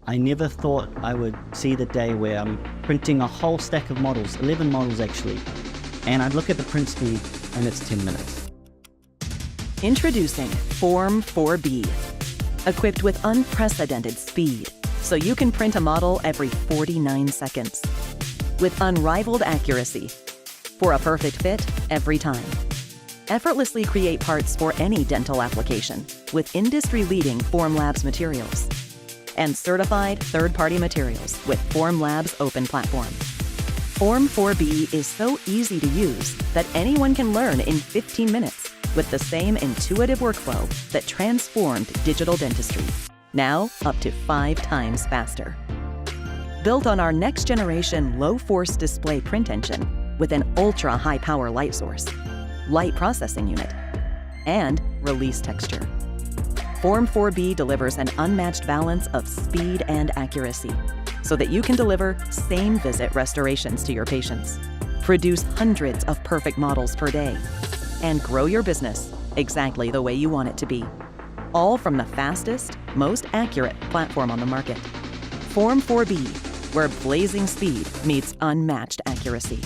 I never thought I would see the day where I'm printing a whole stack of models, 11 models actually, and I'd look at the print speed and it's 10 minutes. Introducing Form 4B, equipped with unprecedented speed, so you can print a model every 49 seconds. With unrivaled accuracy, for a perfect fit every time. Effortlessly create parts for any dental application with industry-leading Formlabs materials and certified third-party materials with Formlabs Open Platform. Form 4B is so easy to use that anyone can learn in 15 minutes with the same intuitive workflow that transformed digital dentistry, now up to 5 times faster. Built on our next-generation low-force display print engine with an ultra-high-power light source, light processing unit, and release texture. Form 4B delivers an unmatched balance of speed and accuracy so that you can deliver same-visit restorations to your patients, produce hundreds of perfect models per day, and grow your business exactly the way you want it to be. All from the fastest, most accurate platform on the market. Form 4B, where blazing speed meets unmatched accuracy.